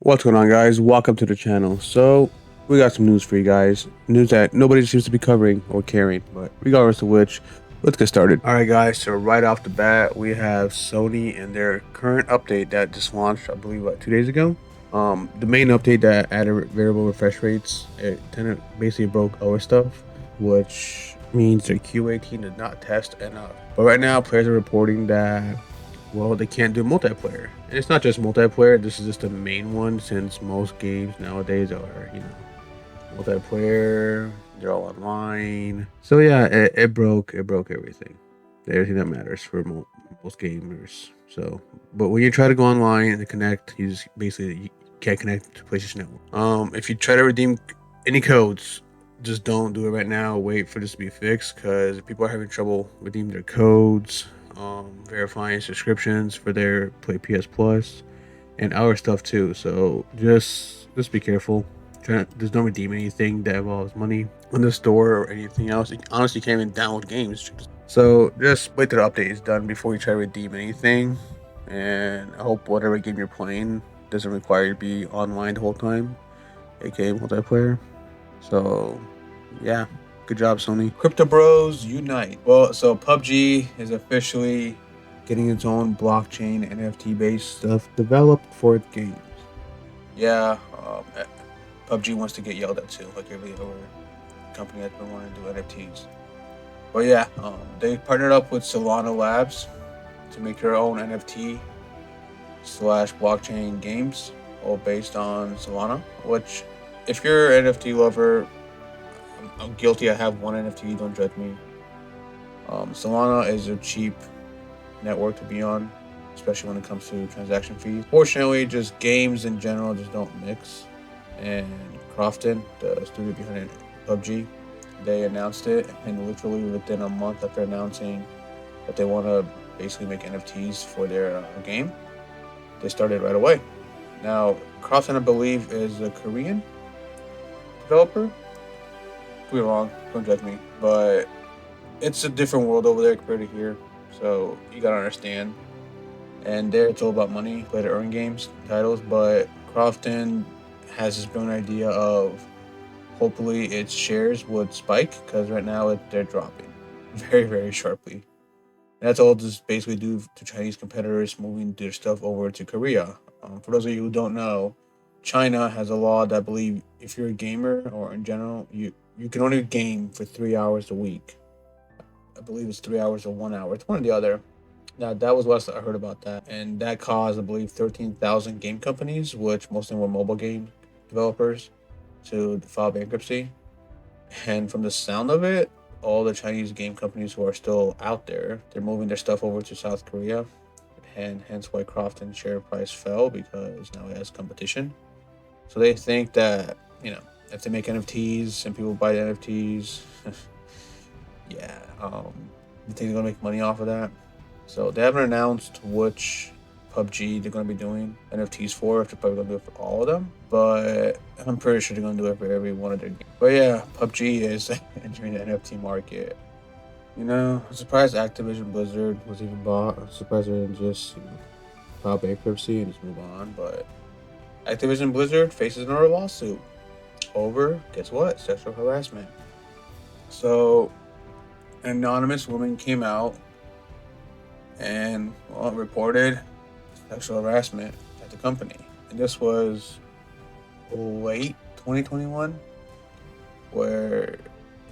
What's going on, guys? Welcome to the channel. So, we got some news for you guys. News that nobody seems to be covering or caring, but regardless of which, let's get started. Alright, guys, so right off the bat, we have Sony and their current update that just launched, I believe, 2 days ago. The main update that added variable refresh rates, it basically broke our stuff, which means their QA team did not test enough. But right now, players are reporting that they can't do multiplayer. And it's not just multiplayer, this is just the main one since most games nowadays are, multiplayer, they're all online. So yeah, it broke everything that matters for most gamers. So, but when you try to go online and connect, you can't connect to PlayStation Network. If you try to redeem any codes, just don't do it right now. Wait for this to be fixed because people are having trouble redeeming their codes, verifying subscriptions for their Play PS Plus, and our stuff too. So just be careful. Just don't redeem anything that involves money on the store or anything else. You honestly can't even download games. So just wait till the update is done before you try to redeem anything. And I hope whatever game you're playing doesn't require you to be online the whole time, aka multiplayer. So yeah, good job, Sony. Crypto Bros Unite. Well, so PUBG is officially getting its own blockchain NFT based stuff developed for its games. Yeah, PUBG wants to get yelled at too, like every other company that's been wanting to do NFTs. But yeah, they partnered up with Solana Labs to make their own NFT slash blockchain games, all based on Solana. Which, if you're an NFT lover, I'm guilty. I have one NFT. Don't judge me. Solana is a cheap network to be on, especially when it comes to transaction fees. Fortunately, just games in general just don't mix. And Crofton, the studio behind PUBG, they announced it, and literally within a month after announcing that they want to basically make NFTs for their game, they started right away. Now, Crofton, I believe, is a Korean developer. Could be wrong. Don't judge me, but it's a different world over there compared to here. So you gotta understand. And there, it's all about money, play to earn games, titles. But Crofton has this brilliant idea of hopefully its shares would spike because right now they're dropping very, very sharply. And that's all just basically due to Chinese competitors moving their stuff over to Korea. For those of you who don't know, China has a law that I believe if you're a gamer or in general, you can only game for 3 hours a week. I believe it's 3 hours or 1 hour. It's one or the other. Now that was what I heard about that, and that caused, I believe, 13,000 game companies, which most of them were mobile game developers, to file bankruptcy. And from the sound of it, all the Chinese game companies who are still out there, they're moving their stuff over to South Korea, and hence why Crofton's share price fell because now it has competition. So they think that if they make NFTs and people buy the NFTs, yeah, they think they're gonna make money off of that. So they haven't announced which PUBG they're going to be doing NFTs for. If they're probably going to do it for all of them, but I'm pretty sure they're going to do it for every one of their games. But yeah, PUBG is entering the NFT market. I'm surprised Activision Blizzard was even bought. I'm surprised they didn't just file bankruptcy and just move on. But Activision Blizzard faces another lawsuit over, guess what, sexual harassment. So an anonymous woman came out and reported sexual harassment at the company. And this was late 2021 where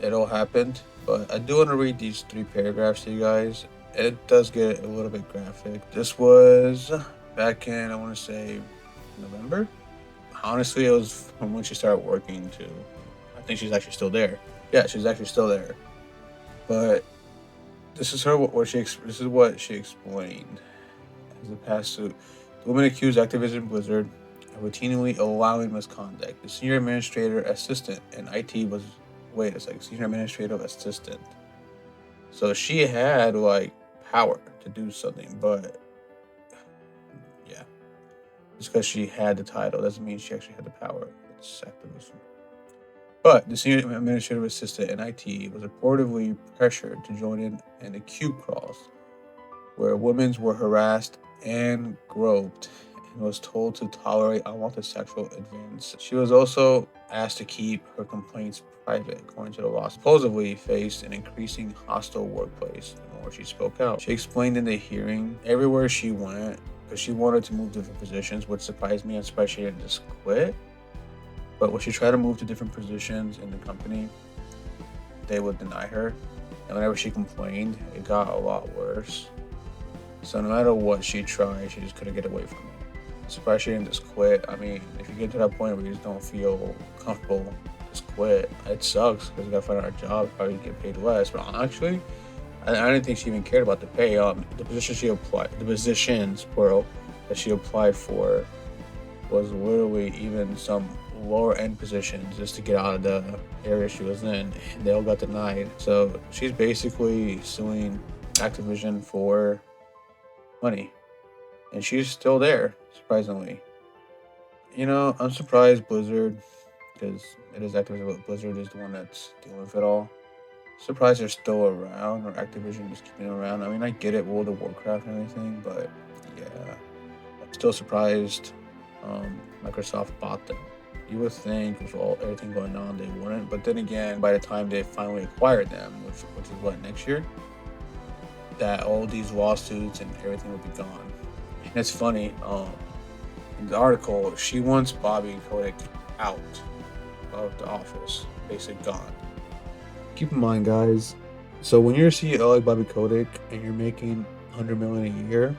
it all happened. But I do want to read these 3 paragraphs to you guys. It does get a little bit graphic. This was back in, I want to say, November. Honestly, it was from when she started working to, I think she's actually still there. Yeah, she's actually still there. But this is what she explained as the past suit. The woman accused Activision Blizzard of routinely allowing misconduct. The senior administrator assistant in IT was senior administrative assistant. So she had power to do something, but yeah, just because she had the title doesn't mean she actually had the power. It's Activision. But the senior administrative assistant in IT was reportedly pressured to join in the cube crawls, where women were harassed and groped and was told to tolerate unwanted sexual advances. She was also asked to keep her complaints private, according to the law. Supposedly faced an increasing hostile workplace the more she spoke out. She explained in the hearing everywhere she went, because she wanted to move to different positions, which surprised me. I'm surprised she didn't just quit. But when she tried to move to different positions in the company, they would deny her. And whenever she complained, it got a lot worse. So no matter what she tried, she just couldn't get away from it. I'm surprised she didn't just quit. I mean, if you get to that point where you just don't feel comfortable, just quit. It sucks because you gotta find out a job, probably get paid less. But actually, I didn't think she even cared about the pay. The position she applied, the positions plural that she applied for was literally even some lower end positions just to get out of the area she was in, and they all got denied. So she's basically suing Activision for money, and she's still there, surprisingly. I'm surprised Blizzard, because it is Activision, but Blizzard is the one that's dealing with it all. Surprised they're still around, or Activision just keeping them around. I mean, I get it, World of Warcraft and everything, but yeah, I'm still surprised Microsoft bought them. You would think with everything going on they wouldn't, but then again, by the time they finally acquired them, which is what, next year, that all these lawsuits and everything would be gone. And it's funny. In the article, she wants Bobby Kotick out of the office, basically gone. Keep in mind, guys. So when you're a CEO like Bobby Kotick and you're making 100 million a year,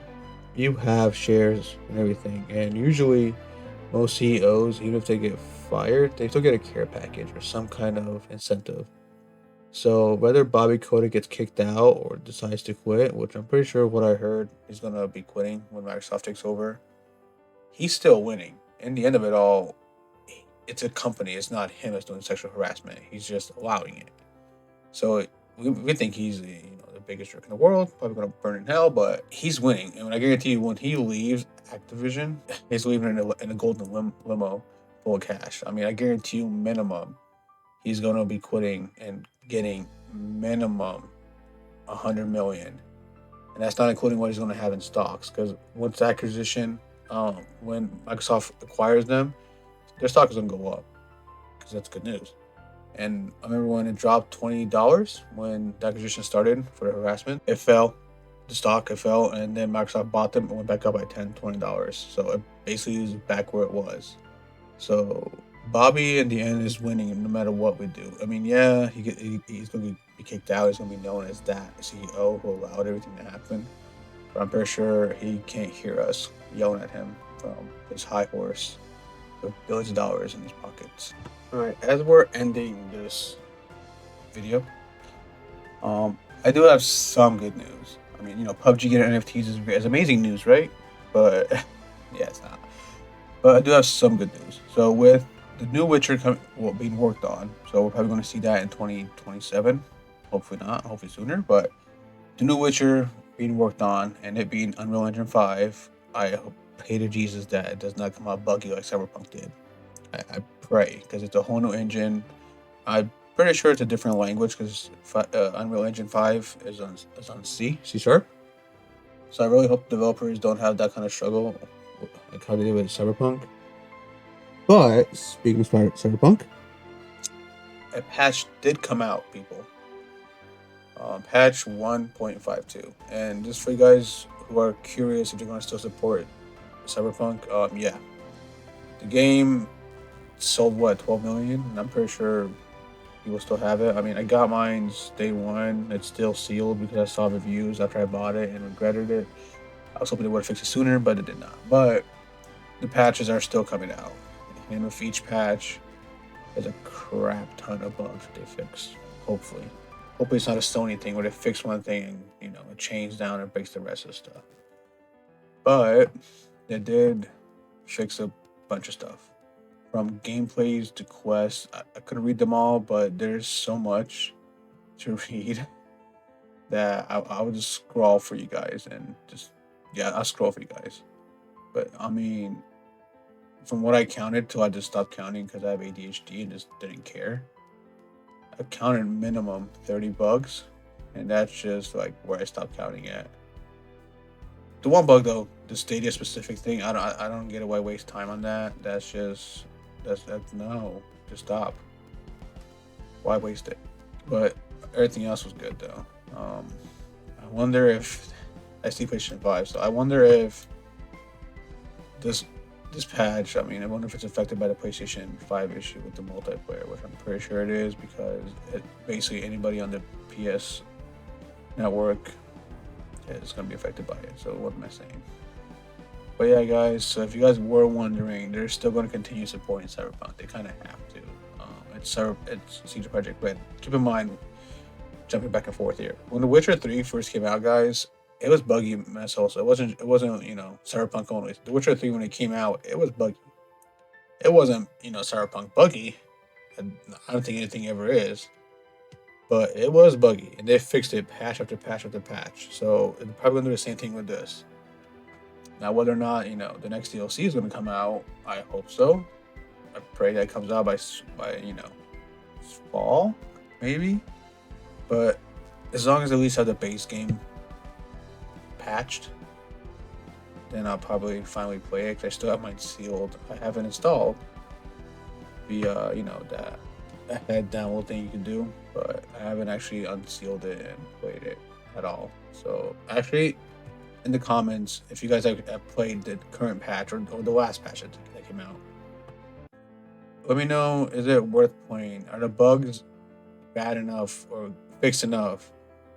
you have shares and everything. And usually, most CEOs, even if they get fired, they still get a care package or some kind of incentive. So whether Bobby Kotick gets kicked out or decides to quit, which I'm pretty sure what I heard he's gonna be quitting when Microsoft takes over, he's still winning. In the end of it all, it's a company. It's not him that's doing sexual harassment. He's just allowing it. So we think he's the biggest jerk in the world, probably gonna burn in hell, but he's winning. And I guarantee you, when he leaves Activision, he's leaving in a golden limo full of cash. I mean, I guarantee you, minimum, he's gonna be quitting and getting minimum 100 million, and that's not including what he's gonna have in stocks. Because once the acquisition, when Microsoft acquires them, their stock is gonna go up because that's good news. And I remember when it dropped $20 when the acquisition started for the harassment, it fell. The stock, it fell, and then Microsoft bought them and went back up by $10, $20. So it basically is back where it was. So Bobby in the end is winning no matter what we do. I mean, yeah, he's going to be kicked out. He's going to be known as that CEO who allowed everything to happen. But I'm pretty sure he can't hear us yelling at him from his high horse with billions of dollars in his pockets. All right, as we're ending this video, I do have some good news. I mean, PUBG getting NFTs is amazing news, right? But yeah, it's not. But I do have some good news. So with the new Witcher being worked on, so we're probably going to see that in 2027. Hopefully not. Hopefully sooner. But the new Witcher being worked on and it being Unreal Engine 5, I pray to Jesus that it does not come out buggy like Cyberpunk did. I pray, because it's a whole new engine. I'm pretty sure it's a different language because Unreal Engine 5 is on C sharp. So I really hope developers don't have that kind of struggle like how they did with Cyberpunk. But speaking of Cyberpunk, a patch did come out, people. Patch 1.52. And just for you guys who are curious if they're going to still support Cyberpunk, yeah. The game sold 12 million, and I'm pretty sure people still have it. I mean, I got mine's day one. It's still sealed because I saw reviews after I bought it and regretted it. I was hoping they would have fixed it sooner, but it did not. But the patches are still coming out, and with each patch, there's a crap ton of bugs that they fix. Hopefully, it's not a Sony thing where they fix one thing and it changes down and breaks the rest of the stuff. But they did fix a bunch of stuff, from gameplays to quests. I couldn't read them all, but there's so much to read that I would just scroll for you guys and I'll scroll for you guys. But I mean, from what I counted till I just stopped counting because I have ADHD and just didn't care. I counted minimum 30 bugs, and that's just like where I stopped counting at. The one bug though, the Stadia specific thing, I don't get it. Why waste time on that? That's no, just stop. Why waste it? But everything else was good though. I wonder if I see PlayStation 5, so I wonder if this this patch. I mean, I wonder if it's affected by the PlayStation 5 issue with the multiplayer, which I'm pretty sure it is because basically anybody on the PS network is going to be affected by it. So what am I saying? But yeah, guys. So if you guys were wondering, they're still going to continue supporting Cyberpunk. They kind of have to. It's CD Projekt, but keep in mind, jumping back and forth here. When The Witcher 3 first came out, guys, it was buggy mess also. It wasn't Cyberpunk only. The Witcher 3 when it came out, it was buggy. It wasn't Cyberpunk buggy. I don't think anything ever is, but it was buggy, and they fixed it patch after patch after patch. So they're probably gonna do the same thing with this. Now, whether or not the next DLC is gonna come out, I hope so. I pray that it comes out by fall, maybe. But as long as at least have the base game patched, then I'll probably finally play it. Cause I still have mine sealed. I haven't installed via that head download thing you can do, but I haven't actually unsealed it and played it at all. So actually, in the comments, if you guys have played the current patch or the last patch that came out, let me know. Is it worth playing? Are the bugs bad enough or fixed enough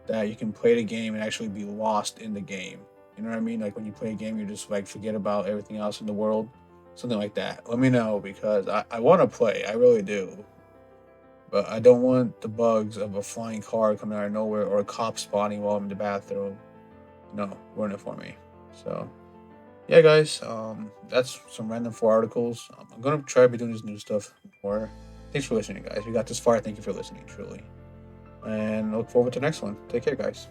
that you can play the game and actually be lost in the game? You know what I mean? Like when you play a game, you just like forget about everything else in the world, something like that. Let me know because I want to play. I really do, but I don't want the bugs of a flying car coming out of nowhere or a cop spawning while I'm in the bathroom. No, ruin it for me. So yeah, guys, that's some random 4 articles. I'm gonna try to be doing this new stuff more. Thanks for listening, guys. We got this far. Thank you for listening, truly, and look forward to the next one. Take care, guys.